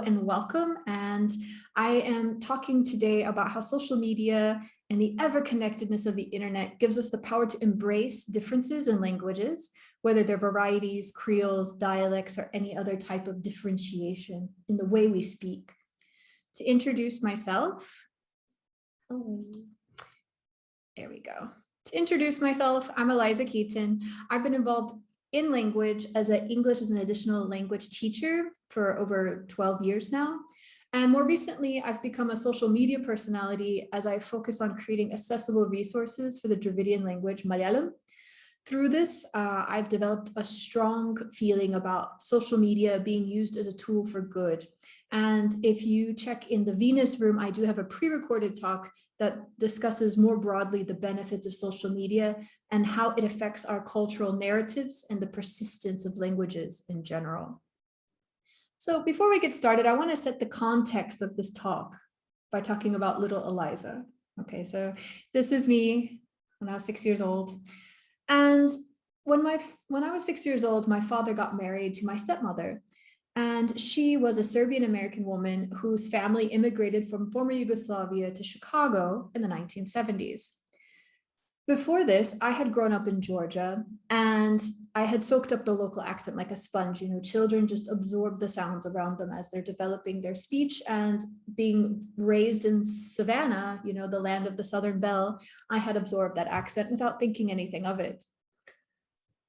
and welcome. And I am talking today about how social media and the ever-connectedness of the internet gives us the power to embrace differences in languages, whether they're varieties, creoles, dialects, or any other type of differentiation in the way we speak. To introduce myself, there we go. To introduce myself, I'm Eliza Keyton. I've been involved in language as an English as an additional language teacher for over 12 years now. And more recently, I've become a social media personality as I focus on creating accessible resources for the Dravidian language Malayalam. Through this, I've developed a strong feeling about social media being used as a tool for good. And if you check in the Venus room, I do have a pre-recorded talk that discusses more broadly the benefits of social media and how it affects our cultural narratives and the persistence of languages in general. So before we get started, I want to set the context of this talk by talking about little Eliza. Okay, so this is me when I was 6 years old. And when I was 6 years old, my father got married to my stepmother. And she was a Serbian-American woman whose family immigrated from former Yugoslavia to Chicago in the 1970s. Before this, I had grown up in Georgia and I had soaked up the local accent like a sponge. You know, children just absorb the sounds around them as they're developing their speech. And being raised in Savannah, you know, the land of the Southern Belle, I had absorbed that accent without thinking anything of it.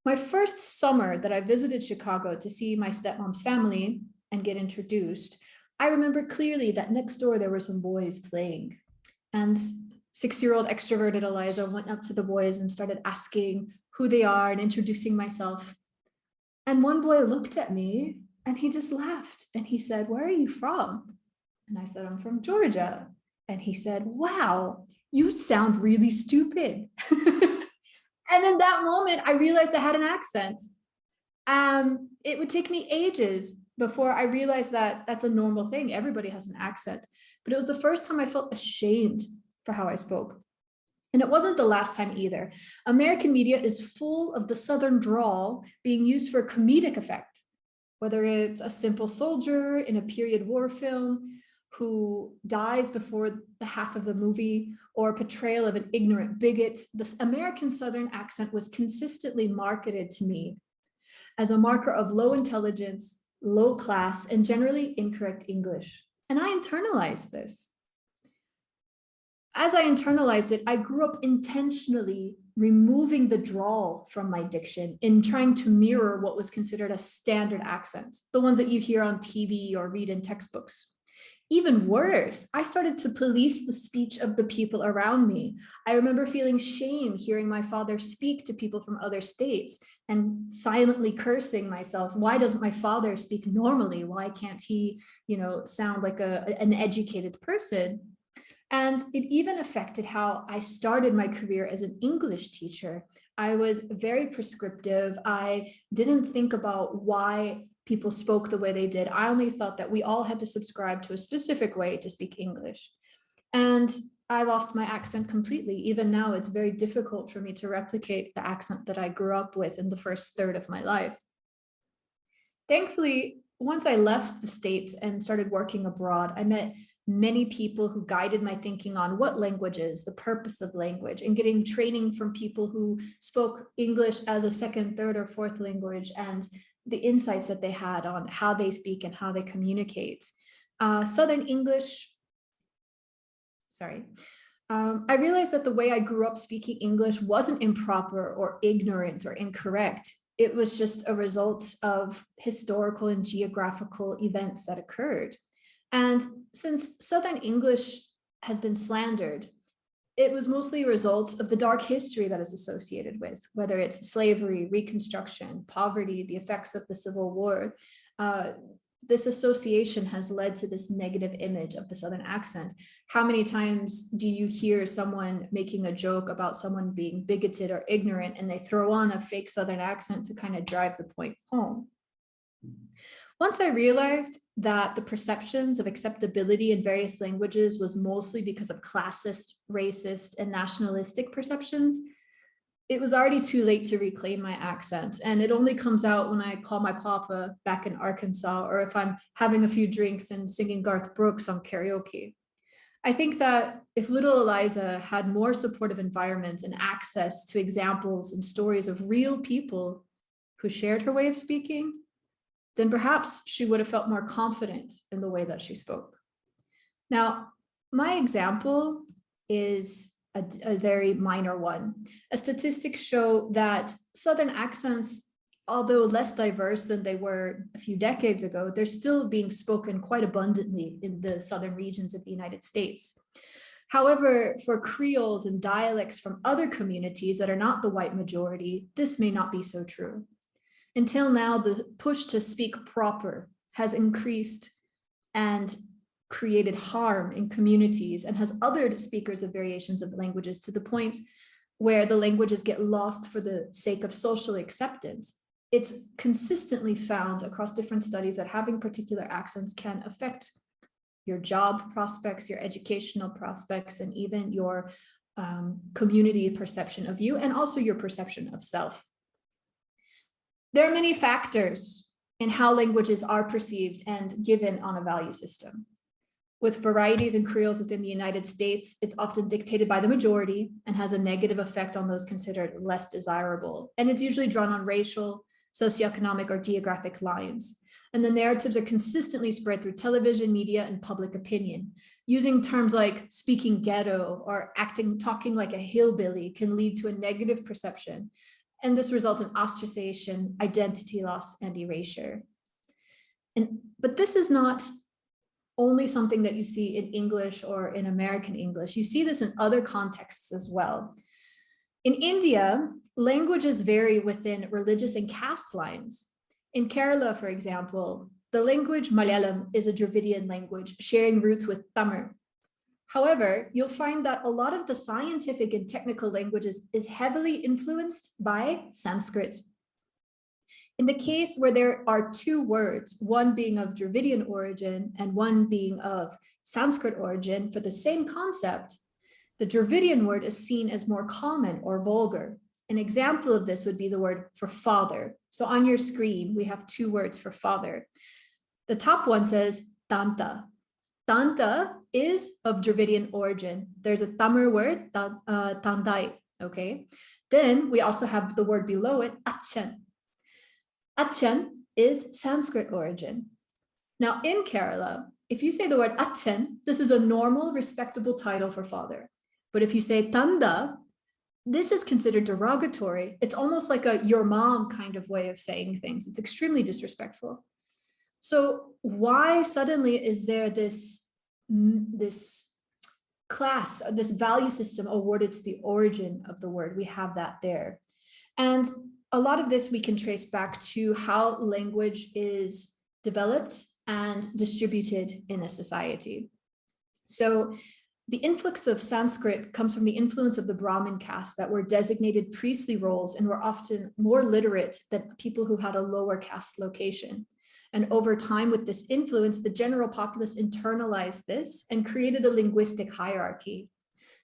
My first summer that I visited Chicago to see my stepmom's family and get introduced, I remember clearly that next door there were some boys playing. And 6-year-old extroverted Eliza went up to the boys and started asking who they are and introducing myself. And one boy looked at me and he just laughed and he said, "Where are you from?" And I said, "I'm from Georgia." And he said, "Wow, you sound really stupid." And in that moment, I realized I had an accent. It would take me ages before I realized that that's a normal thing. Everybody has an accent. But it was the first time I felt ashamed for how I spoke. And it wasn't the last time either. American media is full of the Southern drawl being used for comedic effect, whether it's a simple soldier in a period war film who dies before the half of the movie, or a portrayal of an ignorant bigot. The American Southern accent was consistently marketed to me as a marker of low intelligence, low class, and generally incorrect English. And I internalized this. As I internalized it, I grew up intentionally removing the drawl from my diction in trying to mirror what was considered a standard accent, the ones that you hear on TV or read in textbooks. Even worse, I started to police the speech of the people around me. I remember feeling shame hearing my father speak to people from other states and silently cursing myself. Why doesn't my father speak normally? Why can't he, sound like an educated person? And it even affected how I started my career as an English teacher. I was very prescriptive. I didn't think about why people spoke the way they did. I only thought that we all had to subscribe to a specific way to speak English. And I lost my accent completely. Even now, it's very difficult for me to replicate the accent that I grew up with in the first third of my life. Thankfully, once I left the States and started working abroad, I met many people who guided my thinking on what language is, the purpose of language, and getting training from people who spoke English as a second, third, or fourth language, and the insights that they had on how they speak and how they communicate. Southern English, I realized that the way I grew up speaking English wasn't improper or ignorant or incorrect. It was just a result of historical and geographical events that occurred. And since Southern English has been slandered, it was mostly a result of the dark history that is associated with, whether it's slavery, Reconstruction, poverty, the effects of the Civil War. This association has led to this negative image of the Southern accent. How many times do you hear someone making a joke about someone being bigoted or ignorant, and they throw on a fake Southern accent to kind of drive the point home? Once I realized that the perceptions of acceptability in various languages was mostly because of classist, racist, and nationalistic perceptions, it was already too late to reclaim my accent. And it only comes out when I call my papa back in Arkansas, or if I'm having a few drinks and singing Garth Brooks on karaoke. I think that if little Eliza had more supportive environments and access to examples and stories of real people who shared her way of speaking, then perhaps she would have felt more confident in the way that she spoke. Now, my example is a very minor one. Statistics show that Southern accents, although less diverse than they were a few decades ago, they're still being spoken quite abundantly in the southern regions of the United States. However, for Creoles and dialects from other communities that are not the white majority, this may not be so true. Until now, the push to speak proper has increased and created harm in communities and has othered speakers of variations of languages to the point where the languages get lost for the sake of social acceptance. It's consistently found across different studies that having particular accents can affect your job prospects, your educational prospects, and even your community perception of you, and also your perception of self. There are many factors in how languages are perceived and given on a value system. With varieties and creoles within the United States, it's often dictated by the majority and has a negative effect on those considered less desirable. And it's usually drawn on racial, socioeconomic, or geographic lines. And the narratives are consistently spread through television, media, and public opinion. Using terms like speaking ghetto or talking like a hillbilly can lead to a negative perception. And this results in ostracization, identity loss, and erasure. But this is not only something that you see in English or in American English. You see this in other contexts as well. In India, languages vary within religious and caste lines. In Kerala, for example, the language Malayalam is a Dravidian language sharing roots with Tamil. However, you'll find that a lot of the scientific and technical languages is heavily influenced by Sanskrit. In the case where there are two words, one being of Dravidian origin and one being of Sanskrit origin for the same concept, the Dravidian word is seen as more common or vulgar. An example of this would be the word for father. So on your screen, we have two words for father. The top one says Tanta. Tanta is of Dravidian origin. There's a Tamil word, Tandai, okay? Then we also have the word below it, Achan. Achan is Sanskrit origin. Now in Kerala, if you say the word Achan, this is a normal, respectable title for father. But if you say Tanda, this is considered derogatory. It's almost like a your mom kind of way of saying things. It's extremely disrespectful. So why suddenly is there this class, this value system awarded to the origin of the word? We have that there. And a lot of this we can trace back to how language is developed and distributed in a society. So the influx of Sanskrit comes from the influence of the Brahmin caste that were designated priestly roles and were often more literate than people who had a lower caste location. And over time, with this influence, the general populace internalized this and created a linguistic hierarchy.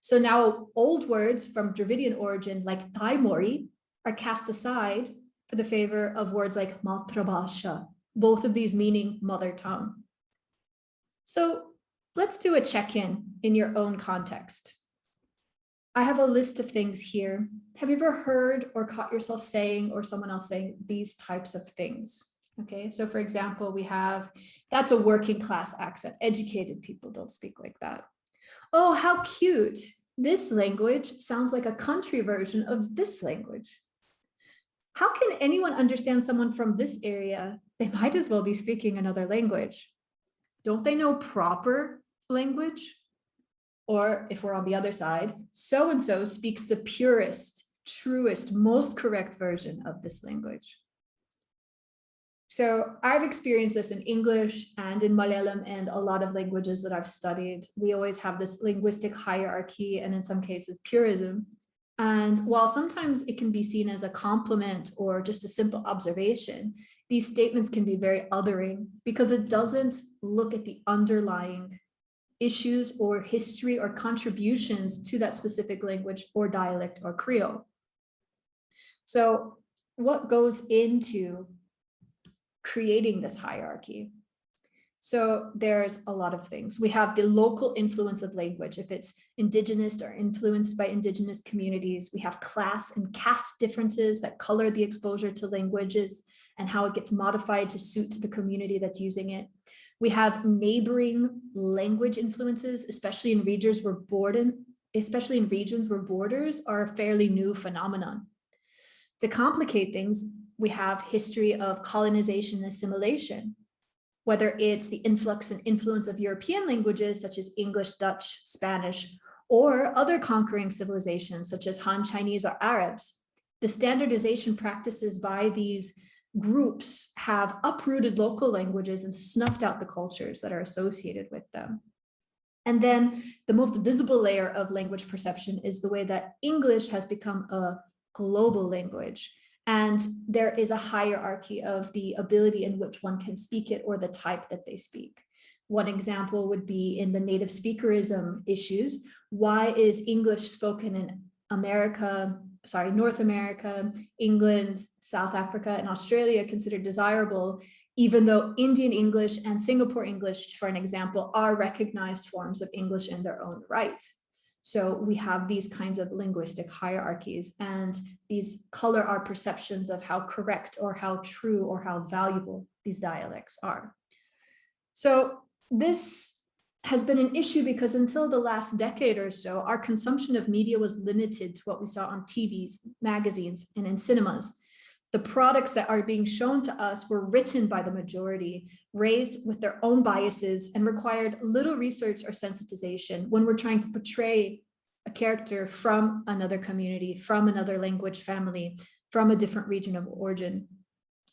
So now old words from Dravidian origin like Taimori are cast aside for the favor of words like Matrabhasha, both of these meaning mother tongue. So let's do a check-in in your own context. I have a list of things here. Have you ever heard or caught yourself saying or someone else saying these types of things? Okay, so for example, we have, that's a working class accent. Educated people don't speak like that. Oh, how cute. This language sounds like a country version of this language. How can anyone understand someone from this area? They might as well be speaking another language. Don't they know proper language? Or if we're on the other side, so-and-so speaks the purest, truest, most correct version of this language. So I've experienced this in English and in Malayalam and a lot of languages that I've studied. We always have this linguistic hierarchy and in some cases purism. And while sometimes it can be seen as a compliment or just a simple observation, these statements can be very othering because it doesn't look at the underlying issues or history or contributions to that specific language or dialect or Creole. So what goes into creating this hierarchy? So there's a lot of things. We have the local influence of language. If it's indigenous or influenced by indigenous communities, we have class and caste differences that color the exposure to languages and how it gets modified to suit the community that's using it. We have neighboring language influences, especially in regions where borders are a fairly new phenomenon. To complicate things, we have history of colonization and assimilation, whether it's the influx and influence of European languages such as English, Dutch, Spanish, or other conquering civilizations such as Han Chinese or Arabs. The standardization practices by these groups have uprooted local languages and snuffed out the cultures that are associated with them. And then the most visible layer of language perception is the way that English has become a global language. And there is a hierarchy of the ability in which one can speak it or the type that they speak. One example would be in the native speakerism issues. Why is English spoken in North America, England, South Africa, and Australia considered desirable, even though Indian English and Singapore English, for an example, are recognized forms of English in their own right? So we have these kinds of linguistic hierarchies, and these color our perceptions of how correct or how true or how valuable these dialects are. So this has been an issue because until the last decade or so, our consumption of media was limited to what we saw on TVs, magazines, and in cinemas. The products that are being shown to us were written by the majority, raised with their own biases, and required little research or sensitization when we're trying to portray a character from another community, from another language family, from a different region of origin.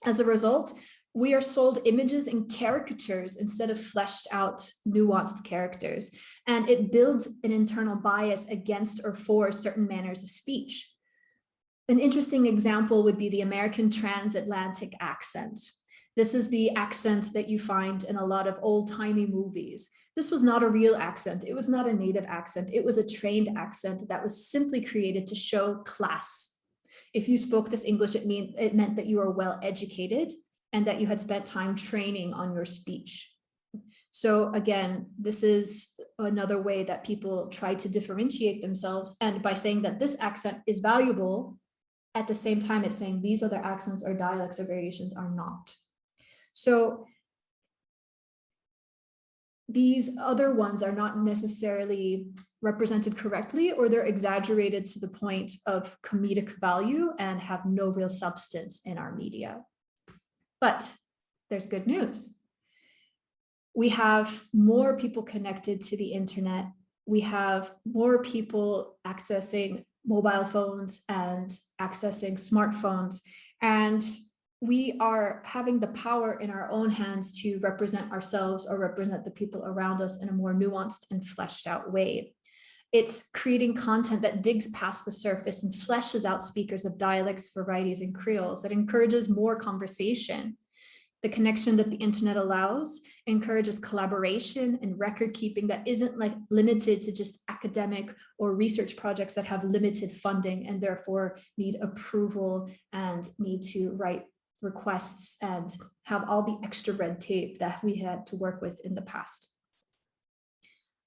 As a result, we are sold images and caricatures instead of fleshed out, nuanced characters, and it builds an internal bias against or for certain manners of speech. An interesting example would be the American transatlantic accent. This is the accent that you find in a lot of old-timey movies. This was not a real accent. It was not a native accent. It was a trained accent that was simply created to show class. If you spoke this English, it meant that you were well educated and that you had spent time training on your speech. So again, this is another way that people try to differentiate themselves. And by saying that this accent is valuable, at the same time, it's saying these other accents or dialects or variations are not. So these other ones are not necessarily represented correctly, or they're exaggerated to the point of comedic value and have no real substance in our media. But there's good news. We have more people connected to the internet. We have more people accessing mobile phones and accessing smartphones. And we are having the power in our own hands to represent ourselves or represent the people around us in a more nuanced and fleshed out way. It's creating content that digs past the surface and fleshes out speakers of dialects, varieties, and creoles, that encourages more conversation. The connection that the internet allows encourages collaboration and record keeping that isn't limited to just academic or research projects that have limited funding and therefore need approval and need to write requests and have all the extra red tape that we had to work with in the past.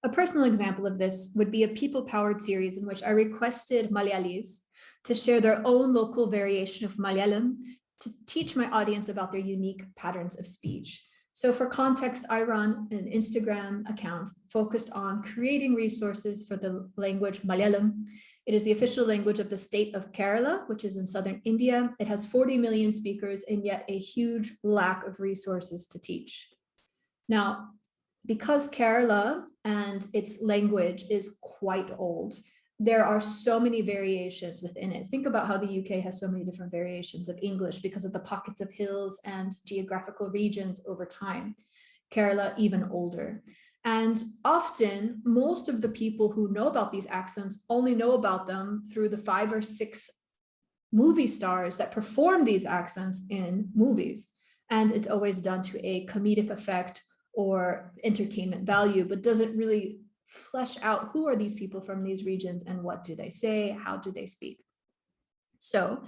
A personal example of this would be a people-powered series in which I requested Malayalis to share their own local variation of Malayalam to teach my audience about their unique patterns of speech. So for context, I run an Instagram account focused on creating resources for the language Malayalam. It is the official language of the state of Kerala, which is in southern India. It has 40 million speakers and yet a huge lack of resources to teach. Now, because Kerala and its language is quite old, there are so many variations within it. Think about how the UK has so many different variations of English because of the pockets of hills and geographical regions over time. Kerala even older. And often, most of the people who know about these accents only know about them through the 5 or 6 movie stars that perform these accents in movies. And it's always done to a comedic effect or entertainment value, but doesn't really flesh out who are these people from these regions and what do they say, how do they speak. So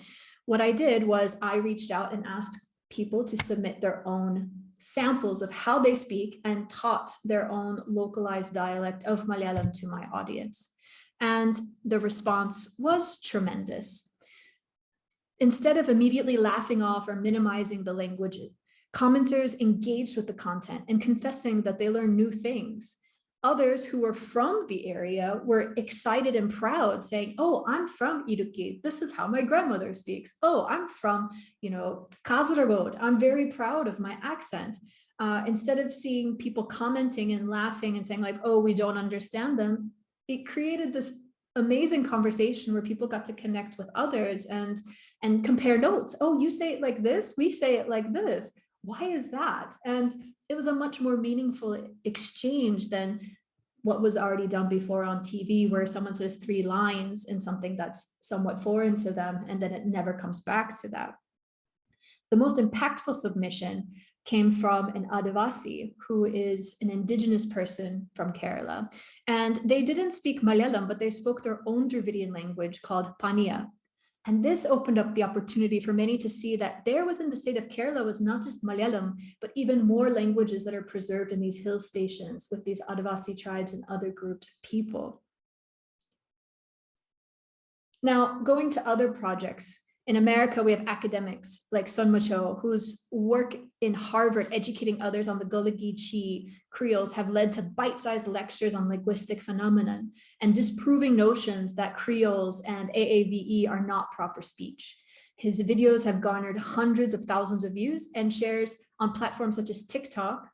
what I did was I reached out and asked people to submit their own samples of how they speak and taught their own localized dialect of Malayalam to my audience. And the response was tremendous. Instead of immediately laughing off or minimizing the language, commenters engaged with the content and confessing that they learned new things. Others who were from the area were excited and proud, saying, oh, I'm from Idukki. This is how my grandmother speaks. Oh, I'm from, Kasaragod. I'm very proud of my accent. Instead of seeing people commenting and laughing and saying like, oh, we don't understand them, it created this amazing conversation where people got to connect with others and compare notes. Oh, you say it like this, we say it like this. Why is that? And it was a much more meaningful exchange than what was already done before on TV, where someone says 3 lines in something that's somewhat foreign to them, and then it never comes back to that. The most impactful submission came from an Adivasi, who is an indigenous person from Kerala. And they didn't speak Malayalam, but they spoke their own Dravidian language called Paniya. And this opened up the opportunity for many to see that there within the state of Kerala was not just Malayalam, but even more languages that are preserved in these hill stations with these Adivasi tribes and other groups of people. Now, going to other projects, in America, we have academics like Sun Macho, whose work in Harvard educating others on the Gullah-Geechee Creoles have led to bite-sized lectures on linguistic phenomenon and disproving notions that Creoles and AAVE are not proper speech. His videos have garnered hundreds of thousands of views and shares on platforms such as TikTok,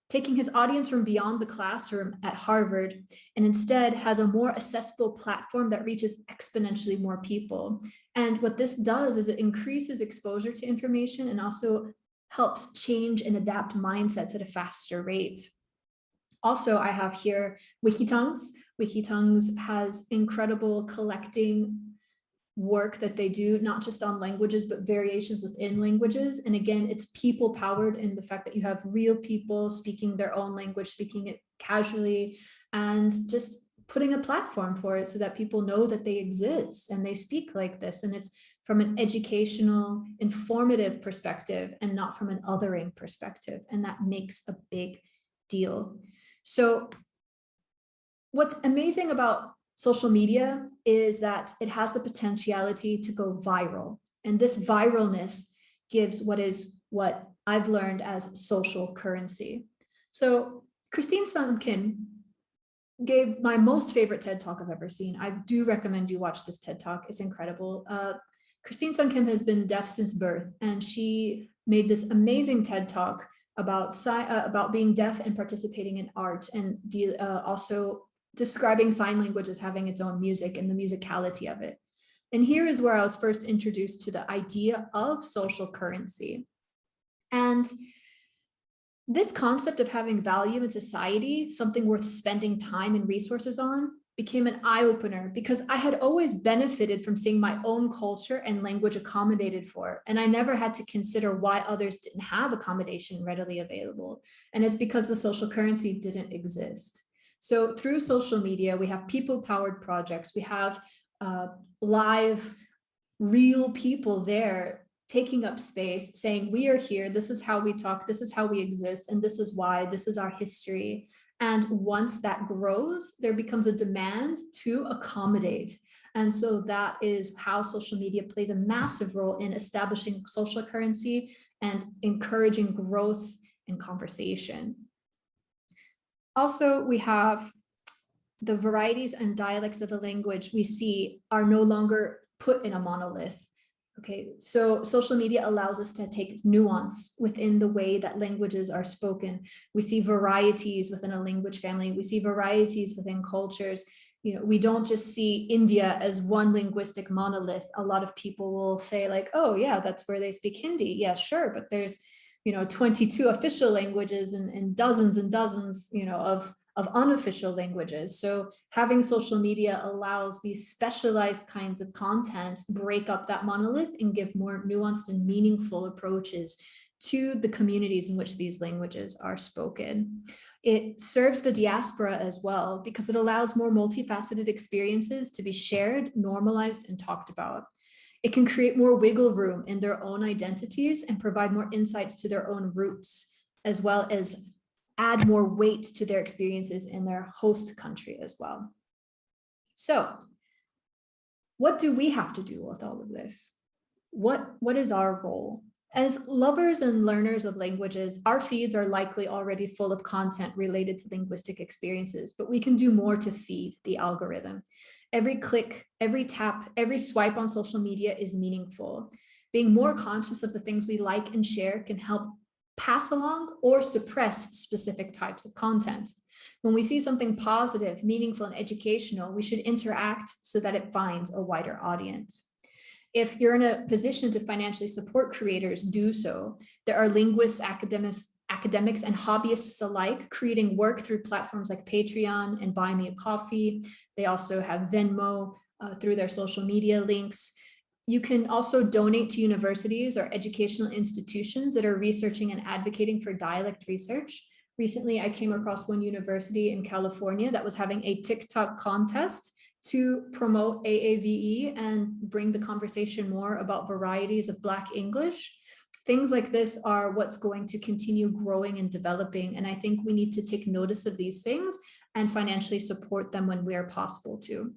taking his audience from beyond the classroom at Harvard, and instead has a more accessible platform that reaches exponentially more people. And what this does is it increases exposure to information and also helps change and adapt mindsets at a faster rate. Also, I have here Wikitongues. Wikitongues has incredible collecting work that they do, not just on languages, but variations within languages. And again, it's people powered in the fact that you have real people speaking their own language, speaking it casually, and just putting a platform for it so that people know that they exist and they speak like this. And it's from an educational, informative perspective and not from an othering perspective. And that makes a big deal. So what's amazing about social media is that it has the potentiality to go viral. And this viralness gives what I've learned as social currency. So Christine Sun Kim gave my most favorite TED Talk I've ever seen. I do recommend you watch this TED Talk. It's incredible. Christine Sun Kim has been deaf since birth, and she made this amazing TED Talk about being deaf and participating in art, and also describing sign language as having its own music and the musicality of it. And here is where I was first introduced to the idea of social currency. And this concept of having value in society, something worth spending time and resources on, became an eye-opener because I had always benefited from seeing my own culture and language accommodated for, and I never had to consider why others didn't have accommodation readily available. And it's because the social currency didn't exist. So through social media, we have people-powered projects. We have live, real people there taking up space, saying, we are here, this is how we talk, this is how we exist, and this is why, this is our history. And once that grows, there becomes a demand to accommodate. And so that is how social media plays a massive role in establishing social currency and encouraging growth and conversation. Also, we have the varieties and dialects of the language we see are no longer put in a monolith. Okay, so social media allows us to take nuance within the way that languages are spoken. We see varieties within a language family. We see varieties within cultures. You know, we don't just see India as one linguistic monolith. A lot of people will say like, oh yeah, that's where they speak Hindi. Yeah, sure, but there's 22 official languages and dozens, of unofficial languages. So having social media allows these specialized kinds of content break up that monolith and give more nuanced and meaningful approaches to the communities in which these languages are spoken. It serves the diaspora as well because it allows more multifaceted experiences to be shared, normalized, and talked about. It can create more wiggle room in their own identities and provide more insights to their own roots, as well as add more weight to their experiences in their host country as well. So what do we have to do with all of this? What is our role? As lovers and learners of languages, our feeds are likely already full of content related to linguistic experiences, but we can do more to feed the algorithm. Every click, every tap, every swipe on social media is meaningful. Being more conscious of the things we like and share can help pass along or suppress specific types of content. When we see something positive, meaningful, and educational, we should interact so that it finds a wider audience. If you're in a position to financially support creators, do so. There are linguists, academics, and hobbyists alike creating work through platforms like Patreon and Buy Me a Coffee. They also have Venmo through their social media links. You can also donate to universities or educational institutions that are researching and advocating for dialect research. Recently, I came across one university in California that was having a TikTok contest to promote AAVE and bring the conversation more about varieties of Black English. Things like this are what's going to continue growing and developing. And I think we need to take notice of these things and financially support them when where possible too.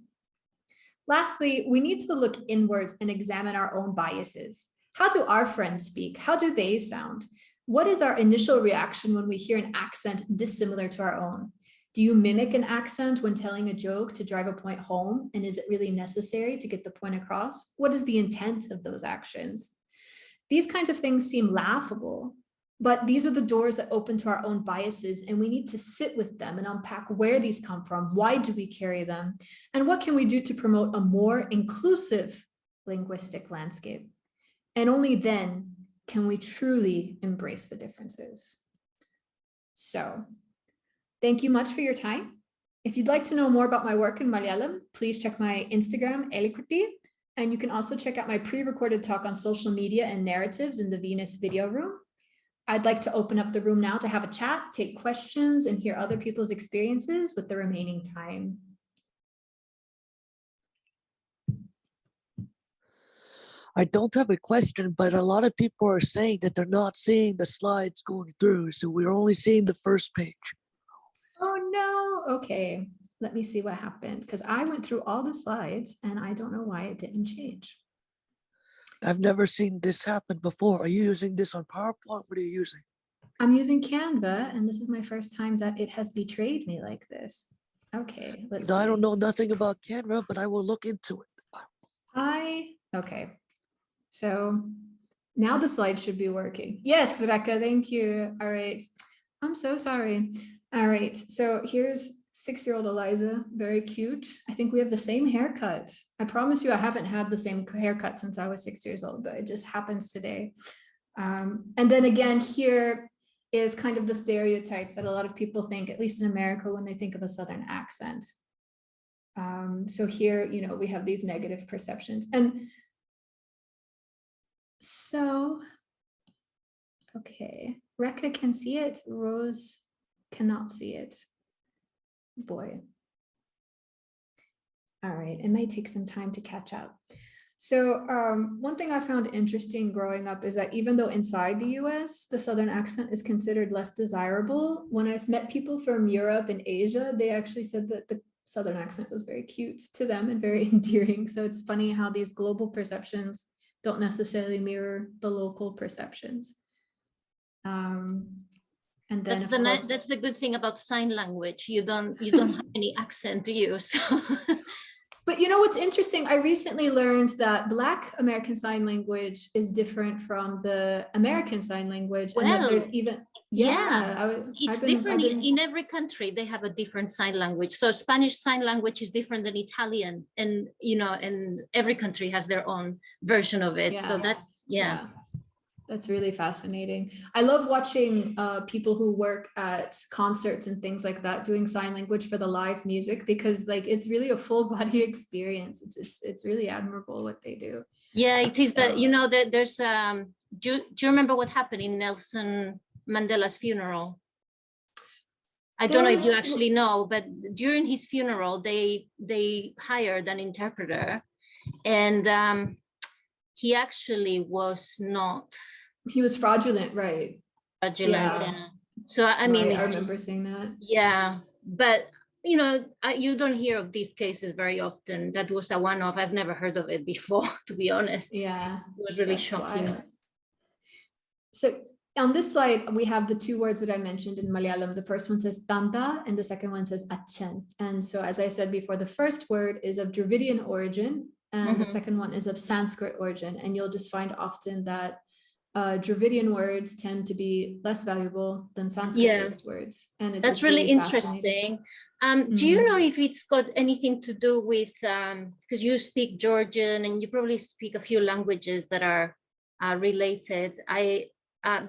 Lastly, we need to look inwards and examine our own biases. How do our friends speak? How do they sound? What is our initial reaction when we hear an accent dissimilar to our own? Do you mimic an accent when telling a joke to drive a point home? And is it really necessary to get the point across? What is the intent of those actions? These kinds of things seem laughable, but these are the doors that open to our own biases, and we need to sit with them and unpack where these come from. Why do we carry them? And what can we do to promote a more inclusive linguistic landscape? And only then can we truly embrace the differences. So, thank you much for your time. If you'd like to know more about my work in Malayalam, please check my Instagram, Elikutti, and you can also check out my pre-recorded talk on social media and narratives in the Venus video room. I'd like to open up the room now to have a chat, take questions, and hear other people's experiences with the remaining time. I don't have a question, but a lot of people are saying that they're not seeing the slides going through, so we're only seeing the first page. Oh no, okay. Let me see what happened, because I went through all the slides and I don't know why it didn't change. I've never seen this happen before. Are you using this on PowerPoint? What are you using? I'm using Canva, and this is my first time that it has betrayed me like this. Okay, let's see. I don't know nothing about Canva, but I will look into it. Okay. So now the slide should be working. Yes, Reka, thank you. All right. I'm so sorry. All right. So here's 6-year-old Eliza, very cute. I think we have the same haircut. I promise you I haven't had the same haircut since I was 6 years old, but it just happens today. And then again, here is kind of the stereotype that a lot of people think, at least in America, when they think of a Southern accent. So here, you know, we have these negative perceptions. And so, okay, Reka can see it, Rose cannot see it. Boy. All right, it may take some time to catch up. So one thing I found interesting growing up is that even though inside the US, the Southern accent is considered less desirable, when I met people from Europe and Asia, they actually said that the Southern accent was very cute to them and very endearing. So it's funny how these global perceptions don't necessarily mirror the local perceptions. And then that's the good thing about sign language. You don't have any accent, do you? So. But you know what's interesting? I recently learned that Black American Sign Language is different from the American Sign Language, and that there's even it's different in every country. They have a different sign language. So Spanish Sign Language is different than Italian, and you know, and every country has their own version of it. So that's That's really fascinating. I love watching people who work at concerts and things like that doing sign language for the live music, because like it's really a full body experience. It's really admirable what they do. Yeah, it is. That, you know, that there's do you remember what happened in Nelson Mandela's funeral? I don't know if you actually know, but during his funeral, they hired an interpreter, and he actually was not. He was fraudulent, right? Fraudulent, yeah. So I mean, right. I remember seeing that. Yeah, but you know, you don't hear of these cases very often. That was a one-off. I've never heard of it before, to be honest. Yeah, it was really shocking. Wild. So on this slide, we have the two words that I mentioned in Malayalam. The first one says tanda and the second one says achan. And so, as I said before, the first word is of Dravidian origin and the second one is of Sanskrit origin. And you'll just find often that Dravidian words tend to be less valuable than Sanskrit-based words. And that's really interesting. Do you know if it's got anything to do with, because you speak Georgian and you probably speak a few languages that are related.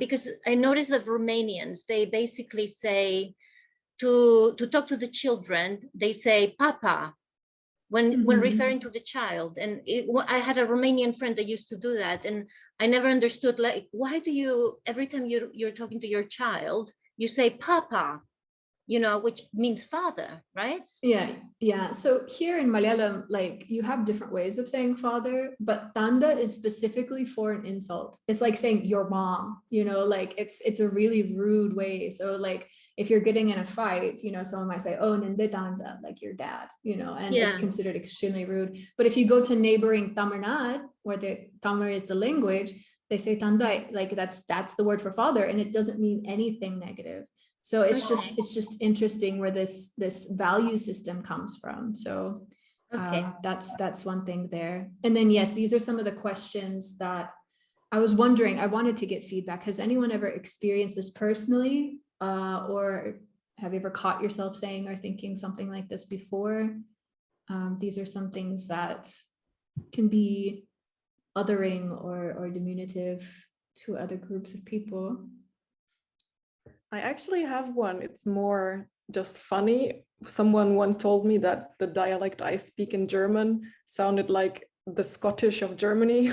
Because I noticed that Romanians, they basically say to talk to the children, they say papa when referring to the child. And I had a Romanian friend that used to do that, and I never understood, like, why do you, every time you're talking to your child, you say papa, you know, which means father, right? Yeah. So here in Malayalam, like, you have different ways of saying father, but tanda is specifically for an insult. It's like saying your mom, you know, like it's a really rude way. So like if you're getting in a fight, you know, someone might say, oh, ninde tanda, like your dad, you know, and it's considered extremely rude. But if you go to neighboring Tamil Nadu, where the Tamil is the language, they say tandai, like that's the word for father, and it doesn't mean anything negative. So it's just interesting where this value system comes from. So that's one thing there. And then yes, these are some of the questions that I was wondering. I wanted to get feedback. Has anyone ever experienced this personally, or have you ever caught yourself saying or thinking something like this before? These are some things that can be othering or diminutive to other groups of people. I actually have one. It's more just funny. Someone once told me that the dialect I speak in German sounded like the Scottish of Germany.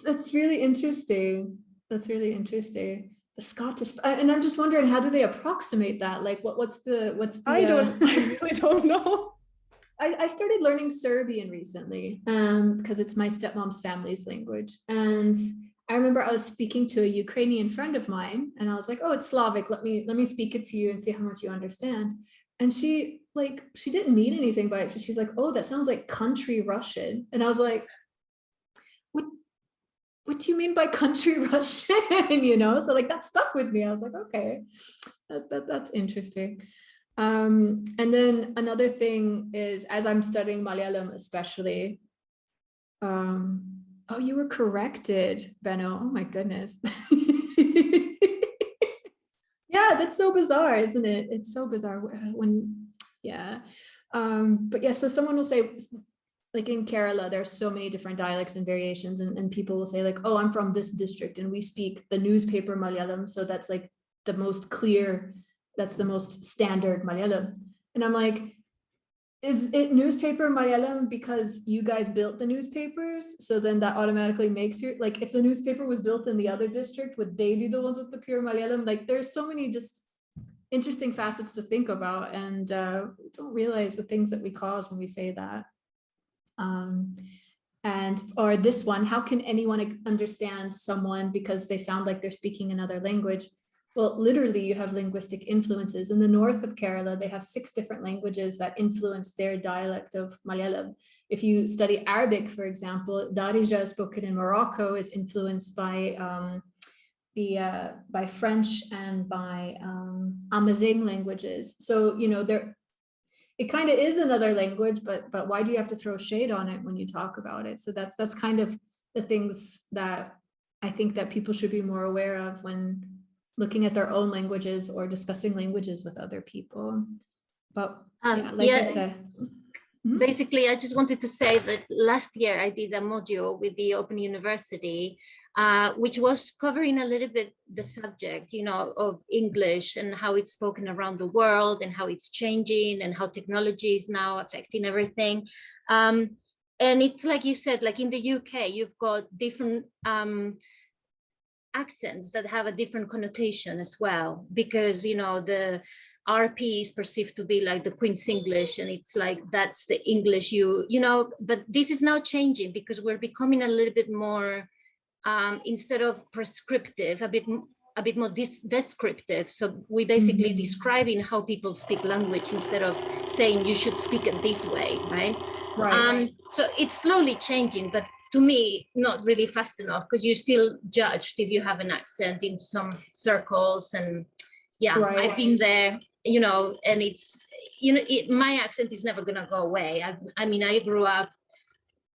That's really interesting. That's really interesting. The Scottish, and I'm just wondering, how do they approximate that? Like, what's the? I really don't know. I started learning Serbian recently, because it's my stepmom's family's language, and I remember I was speaking to a Ukrainian friend of mine, and I was like, oh, it's Slavic. Let me speak it to you and see how much you understand. And she didn't mean anything by it. She's like, oh, that sounds like country Russian. And I was like, what do you mean by country Russian? You know, so like that stuck with me. I was like, okay, that's interesting. And then another thing is, as I'm studying Malayalam, especially, oh, you were corrected, Benno. Oh my goodness. Yeah, that's so bizarre, isn't it? It's so bizarre when, yeah. But yeah, so someone will say, like in Kerala, there's so many different dialects and variations, and people will say like, oh, I'm from this district and we speak the newspaper Malayalam. So that's like the most clear, that's the most standard Malayalam. And I'm like, is it newspaper Malayalam because you guys built the newspapers? So then that automatically makes you, like, if the newspaper was built in the other district, would they be the ones with the pure Malayalam? Like, there's so many just interesting facets to think about, and we don't realize the things that we cause when we say that. Or this one, how can anyone understand someone because they sound like they're speaking another language? Well, literally, you have linguistic influences. In the north of Kerala, they have 6 different languages that influence their dialect of Malayalam. If you study Arabic, for example, Darija spoken in Morocco is influenced by French and by Amazigh languages. So, you know, it kind of is another language, but why do you have to throw shade on it when you talk about it? So that's kind of the things that I think that people should be more aware of when looking at their own languages or discussing languages with other people. But I said, basically, I just wanted to say that last year I did a module with the Open University, which was covering a little bit the subject, you know, of English and how it's spoken around the world and how it's changing and how technology is now affecting everything. And it's like you said, like in the UK, you've got different accents that have a different connotation as well, because, you know, the RP is perceived to be like the Queen's English, and it's like that's the English but this is now changing because we're becoming a little bit more instead of prescriptive, a bit more descriptive. So we basically describing how people speak language instead of saying you should speak it this way, right? Right. So it's slowly changing, but to me, not really fast enough, because you're still judged if you have an accent in some circles. And right. I've been there, and it's, my accent is never going to go away. I mean, I grew up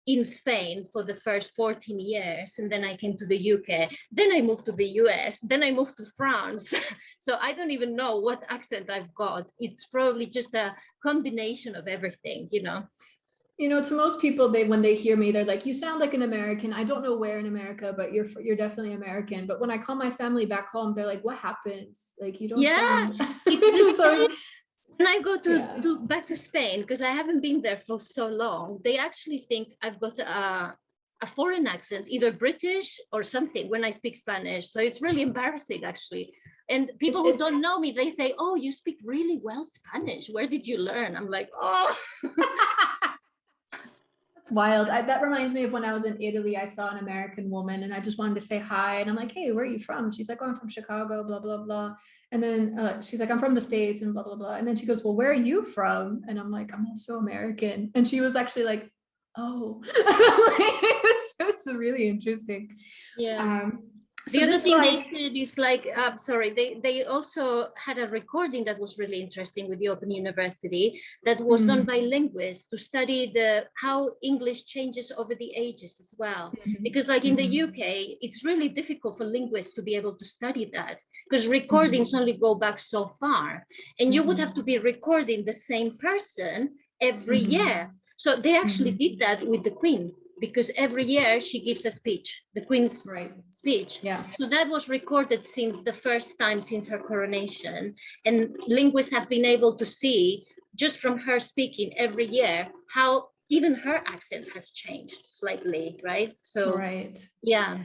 in Spain for the first 14 years, and then I came to the UK, then I moved to the US, then I moved to France. So I don't even know what accent I've got. It's probably just a combination of everything, To most people, when they hear me, they're like, you sound like an American. I don't know where in America, but you're definitely American. But when I call my family back home, they're like, what happened? Like, you don't sound. It's the same. When I go back to Spain, because I haven't been there for so long, they actually think I've got a foreign accent, either British or something, when I speak Spanish. So it's really embarrassing, actually. And people who don't know me, they say, oh, you speak really well Spanish. Where did you learn? I'm like, oh. That's wild. That reminds me of when I was in Italy. I saw an American woman and I just wanted to say hi. And I'm like, hey, where are you from? She's like, oh, I'm from Chicago, blah, blah, blah. And then she's like, I'm from the States and blah, blah, blah. And then she goes, well, where are you from? And I'm like, I'm also American. And she was actually like, oh, it's really interesting. Yeah. The other thing they said is like, they also had a recording that was really interesting with the Open University that was done by linguists to study how English changes over the ages as well. Because like in the UK, it's really difficult for linguists to be able to study that because recordings only go back so far. And you would have to be recording the same person every year. So they actually did that with the Queen, because every year she gives a speech, the Queen's speech. Yeah. So that was recorded since the first time since her coronation. And linguists have been able to see just from her speaking every year how even her accent has changed slightly, right? So, yeah.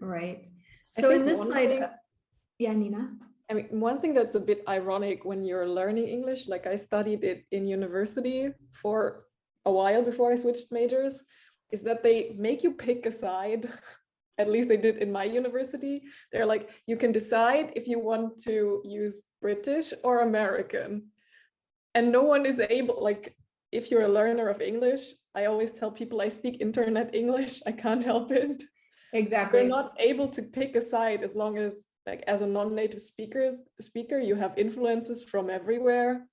Right. So in this slide, Nina. I mean, one thing that's a bit ironic when you're learning English, like I studied it in university for a while before I switched majors, is that they make you pick a side. At least they did in my university. They're like, you can decide if you want to use British or American. And no one is able, like, if you're a learner of English, I always tell people I speak internet English. I can't help it. Exactly. They're not able to pick a side as long as, like, as a non-native speaker, you have influences from everywhere.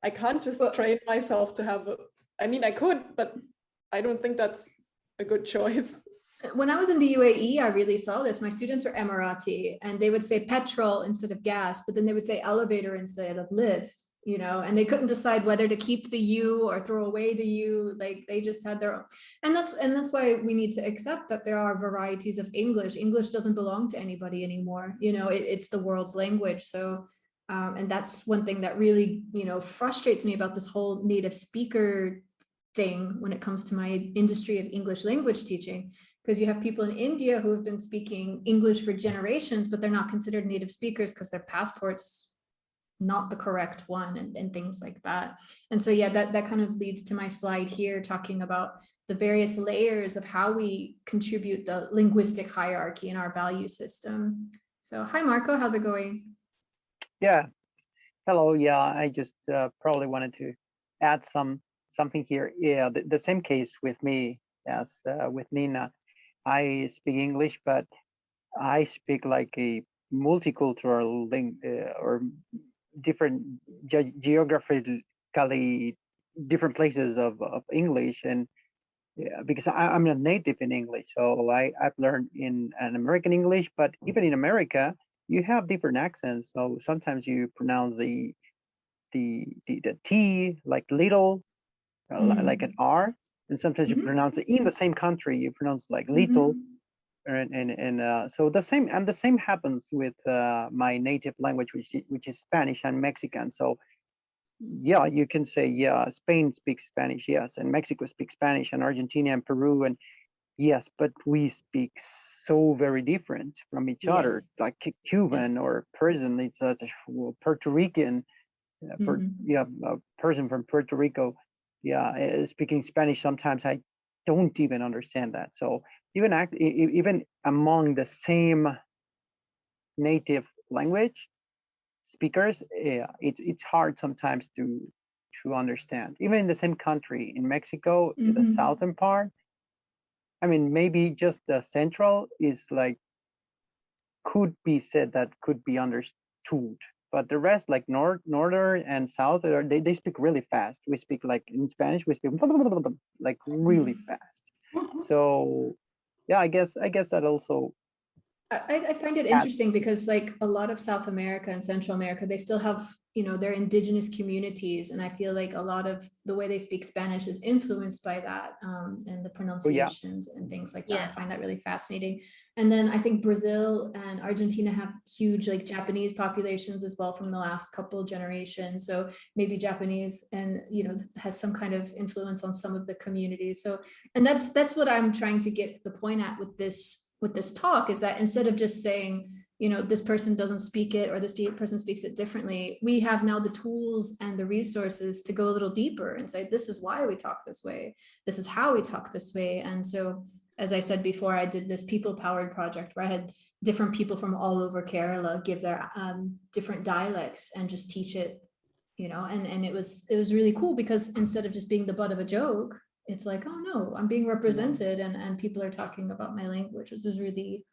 I can't just train myself to have I mean, I could, but I don't think that's a good choice. When I was in the UAE, I really saw this. My students are Emirati and they would say petrol instead of gas, but then they would say elevator instead of lift, and they couldn't decide whether to keep the U or throw away the U. Like they just had their own. And that's why we need to accept that there are varieties of English. English doesn't belong to anybody anymore. It's the world's language. So, and that's one thing that really, frustrates me about this whole native speaker thing when it comes to my industry of English language teaching, because you have people in India who have been speaking English for generations, but they're not considered native speakers because their passport's not the correct one and things like that. And so, that kind of leads to my slide here talking about the various layers of how we contribute the linguistic hierarchy in our value system. So hi, Marco, how's it going? Yeah, hello. Yeah, I just probably wanted to add something here. Yeah, the same case with me as with Nina. I speak English, but I speak like a multicultural or different geographically different places of English. And because I'm not native in English, so I've learned in an American English, but even in America, you have different accents. So sometimes you pronounce the T like little, like an R, and sometimes you pronounce it in the same country, you pronounce like little, and so the same happens with my native language, which is Spanish and Mexican. So yeah, you can say Spain speaks Spanish, yes, and Mexico speaks Spanish, and Argentina and Peru, and yes, but we speak so very different from each other. Like Cuban or Persian, it's Puerto Rican. a person from Puerto Rico, speaking Spanish, sometimes I don't even understand that. So even among the same native language speakers, it's hard sometimes to understand. Even in the same country, in Mexico, the southern part, I mean, maybe just the central is like, could be said that could be understood, but the rest, like northern and south, they speak really fast. We speak, like in Spanish, we speak like really fast. So yeah, I guess that also. I find it interesting because like a lot of South America and Central America, they still have, their indigenous communities. And I feel like a lot of the way they speak Spanish is influenced by that, and the pronunciations and things like that. I find that really fascinating. And then I think Brazil and Argentina have huge like Japanese populations as well from the last couple of generations. So maybe Japanese and, has some kind of influence on some of the communities. So, and that's what I'm trying to get the point at with this talk, is that instead of just saying, this person doesn't speak it or this person speaks it differently, we have now the tools and the resources to go a little deeper and say, this is why we talk this way. This is how we talk this way. And so, as I said before, I did this people-powered project where I had different people from all over Kerala give their different dialects and just teach it, and it was really cool, because instead of just being the butt of a joke, it's like, oh no, I'm being represented, and people are talking about my language, which is really,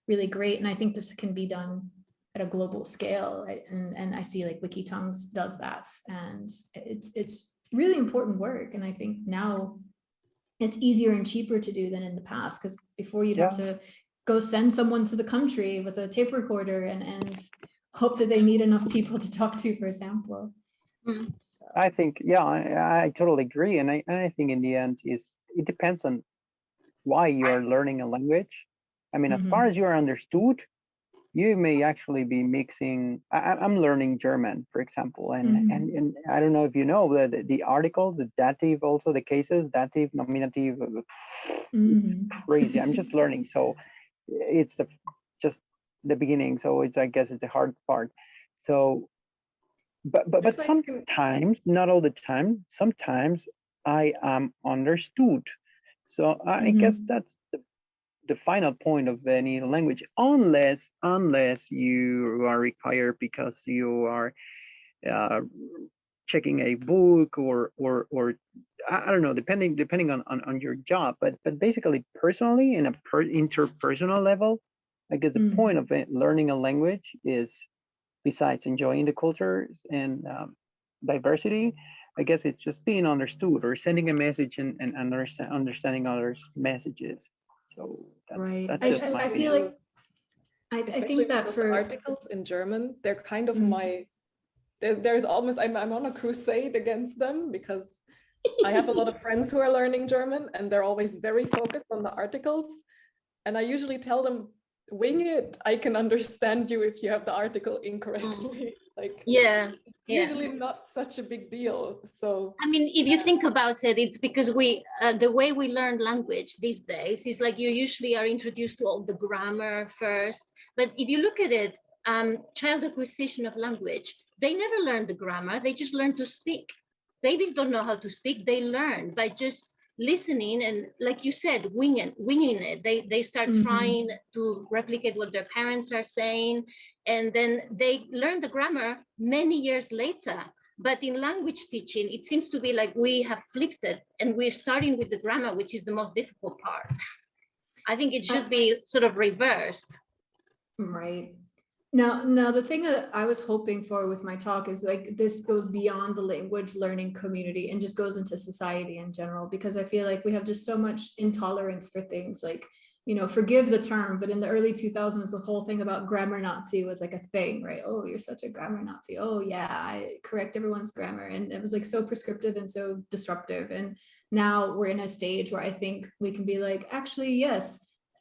really great. And I think this can be done at a global scale. And I see like Wikitongues does that, and it's really important work. And I think now it's easier and cheaper to do than in the past, because before you'd have to go send someone to the country with a tape recorder and hope that they meet enough people to talk to for a sample. I think, I totally agree. And I think in the end it depends on why you are learning a language. I mean, as far as you are understood, you may actually be mixing. I'm learning German, for example, and I don't know if you know the articles, the dative, also the cases, dative, nominative, it's crazy. I'm just learning. So it's just the beginning. So I guess it's the hard part. So but sometimes, not all the time, sometimes I am understood. So I guess that's the final point of any language, unless you are required because you are checking a book or I don't know, depending on your job. But basically, personally, in a interpersonal level, I guess the point of learning a language is, besides enjoying the cultures and diversity, I guess it's just being understood, or sending a message and understanding others' messages. So that's just my I feel like I think that for articles in German, they're kind of there's almost, I'm on a crusade against them, because I have a lot of friends who are learning German and they're always very focused on the articles. And I usually tell them, wing it. I can understand you if you have the article incorrectly. Like, usually not such a big deal. So I mean, if you think about it, it's because we the way we learn language these days is like you usually are introduced to all the grammar first. But if you look at it, child acquisition of language, they never learn the grammar. They just learn to speak. Babies don't know how to speak. They learn by just listening, and like you said, winging it. They start trying to replicate what their parents are saying, and then they learn the grammar many years later. But in language teaching, it seems to be like we have flipped it, and we're starting with the grammar, which is the most difficult part. I think it should be sort of reversed. Right. Now, the thing that I was hoping for with my talk is like this goes beyond the language learning community and just goes into society in general, because I feel like we have just so much intolerance for things like, forgive the term, but in the early 2000s, the whole thing about grammar Nazi was like a thing, right? Oh, you're such a grammar Nazi. Oh yeah, I correct everyone's grammar. And it was like so prescriptive and so disruptive. And now we're in a stage where I think we can be like, actually, yes,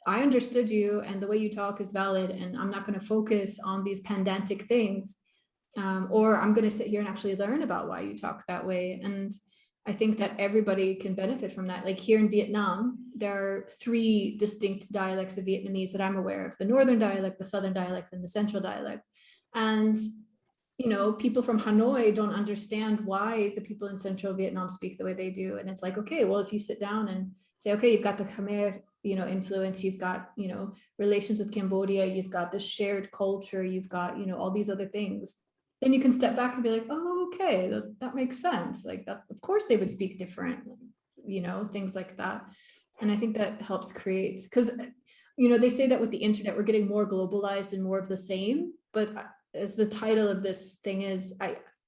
I understood you and the way you talk is valid, and I'm not going to focus on these pedantic things, or I'm going to sit here and actually learn about why you talk that way. And I think that everybody can benefit from that. Like here in Vietnam, there are 3 distinct dialects of Vietnamese that I'm aware of: the northern dialect, the southern dialect, and the central dialect. And you know, people from Hanoi don't understand why the people in central Vietnam speak the way they do. And it's like, okay, well, if you sit down and say, okay, you've got the Khmer, you know, influence, you've got, you know, relations with Cambodia, you've got the shared culture, you've got, you know, all these other things, then you can step back and be like, oh, okay, that makes sense. Like that, of course they would speak different, you know, things like that. And I think that helps create, because, you know, they say that with the internet, we're getting more globalized and more of the same, but as the title of this thing is,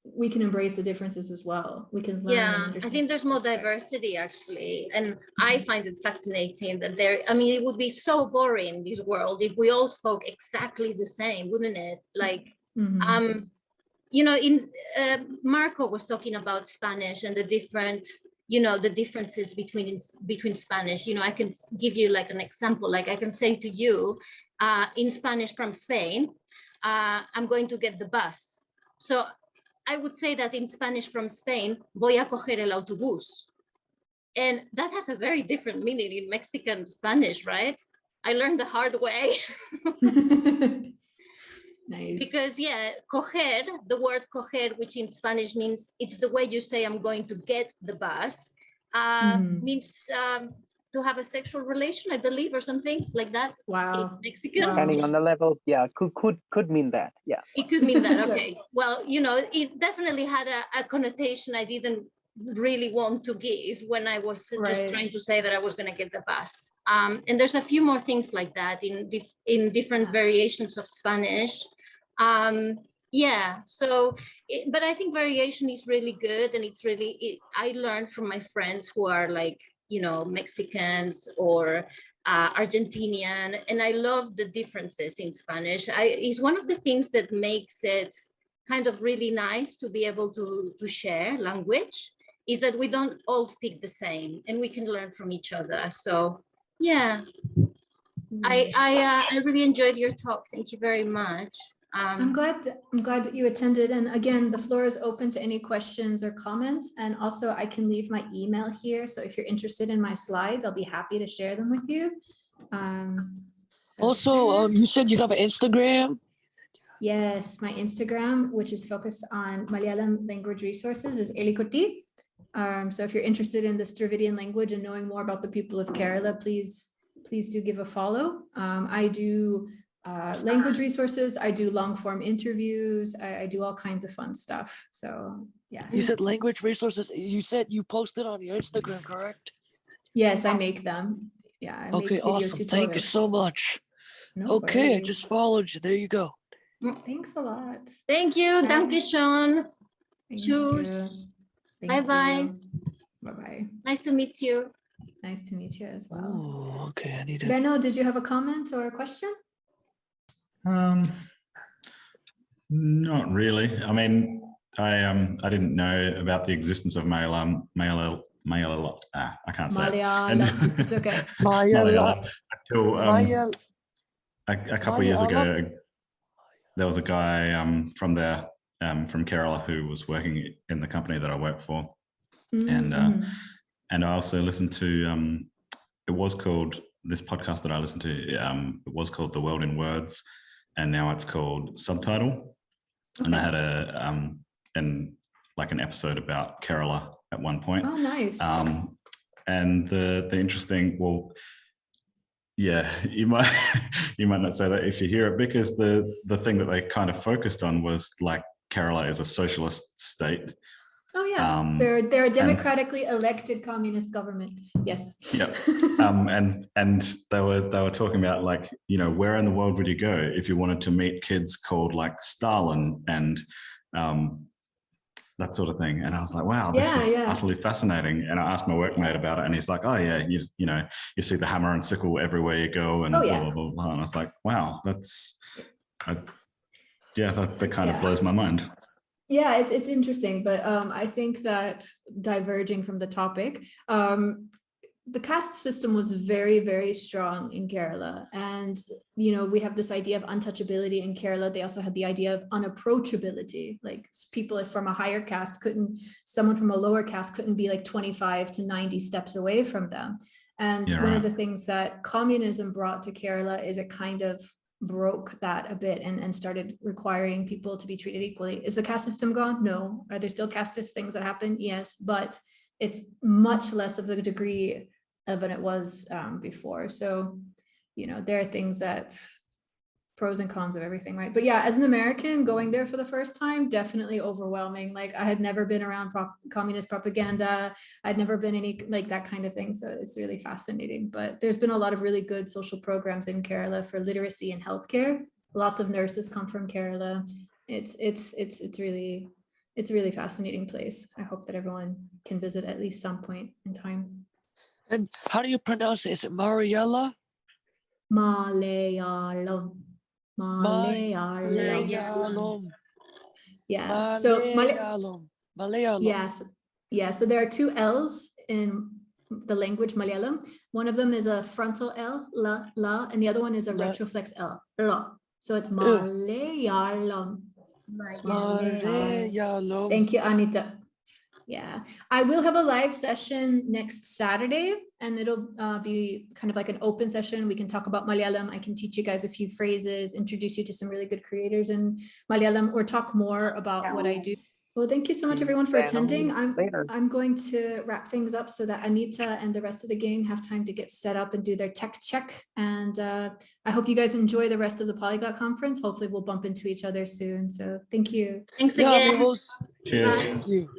we can embrace the differences as well. We can learn. Yeah, I think there's more diversity actually. And I find it fascinating that I mean, it would be so boring, this world, if we all spoke exactly the same, wouldn't it? Like, you know, Marco was talking about Spanish and the different, you know, the differences between Spanish. You know, I can give you like an example. Like I can say to you, in Spanish from Spain, I'm going to get the bus. So I would say that in Spanish from Spain, voy a coger el autobús. And that has a very different meaning in Mexican Spanish, right? I learned the hard way. Nice. Because yeah, coger, the word coger, which in Spanish means, it's the way you say I'm going to get the bus, means to have a sexual relation, I believe, or something like that. Wow. In Mexican. Wow. Depending on the level, yeah, could mean that. Yeah. It could mean that. Okay. Well, you know, it definitely had a connotation I didn't really want to give when I was just trying to say that I was going to get the bus. And there's a few more things like that in different variations of Spanish. Yeah. So, but I think variation is really good, and it's really, I learned from my friends who are like, you know, Mexicans or Argentinian, and I love the differences in Spanish. It's one of the things that makes it kind of really nice to be able to share language, is that we don't all speak the same and we can learn from each other. So yeah, nice. I really enjoyed your talk. Thank you very much. I'm glad that you attended. And again, the floor is open to any questions or comments. And also I can leave my email here. So if you're interested in my slides, I'll be happy to share them with you. You said you have an Instagram? Yes, my Instagram, which is focused on Malayalam language resources, is Elikoti. So if you're interested in this Dravidian language and knowing more about the people of Kerala, please do give a follow. I do language resources. I do long form interviews. I do all kinds of fun stuff. So yeah. You said language resources. You said you posted on your Instagram, correct? Yes, I make them. Yeah. Okay, awesome. Thank you so much. No okay, worries. I just followed you. There you go. Thanks a lot. Thank you. Danke schön. Tschüss. Bye-bye. Bye-bye. Nice to meet you. Nice to meet you as well. Oh, okay. I need to. Benno, did you have a comment or a question? Not really. I mean, I didn't know about the existence of I can't say Malayalam. It's okay. Malayalam until a couple of years ago. There was a guy from there, from Kerala, who was working in the company that I work for, and I also listened to it was called, this podcast that I listened to, it was called The World in Words, and now it's called Subtitle. Okay. And they had an episode about Kerala at one point. Oh, nice. And the interesting, well, yeah, you might not say that if you hear it, because the thing that they kind of focused on was like Kerala is a socialist state. Oh yeah, they're a democratically elected communist government. Yes. Yeah. And they were talking about, like, you know, where in the world would you go if you wanted to meet kids called like Stalin and that sort of thing. And I was like, wow, this is utterly fascinating. And I asked my workmate about it, and he's like, oh yeah, you know, you see the hammer and sickle everywhere you go, and blah, blah, blah, blah. And I was like, wow, that kind of blows my mind. Yeah, it's interesting, but I think that, diverging from the topic, the caste system was very, very strong in Kerala. And, you know, we have this idea of untouchability in Kerala. They also had the idea of unapproachability. Like people from a higher caste someone from a lower caste couldn't be like 25 to 90 steps away from them. And one of the things that communism brought to Kerala is a kind of broke that a bit and started requiring people to be treated equally. Is the caste system gone? No. Are there still casteist things that happen? Yes, but it's much less of a degree of than it was before. So, you know, there are things that pros and cons of everything, right? But yeah, as an American going there for the first time, definitely overwhelming. Like I had never been around communist propaganda. I'd never been any like that kind of thing. So it's really fascinating. But there's been a lot of really good social programs in Kerala for literacy and healthcare. Lots of nurses come from Kerala. It's really a really fascinating place. I hope that everyone can visit at least some point in time. And how do you pronounce it? Is it Mariella? Malayalam. Malayalam. Yeah. So Malayalam. yes. Yeah. So there are two L's in the language Malayalam. One of them is a frontal L, la, and the other one is a retroflex L, la. So it's Malayalam. Malayalam. Thank you, Anita. Yeah, I will have a live session next Saturday, and it'll be kind of like an open session. We can talk about Malayalam. I can teach you guys a few phrases, introduce you to some really good creators in Malayalam, or talk more about what I do. Well, thank you so much, everyone, for attending. I'm going to wrap things up so that Anita and the rest of the gang have time to get set up and do their tech check. And I hope you guys enjoy the rest of the Polyglot conference. Hopefully we'll bump into each other soon. So thank you. Thanks again. Cheers. Thank you.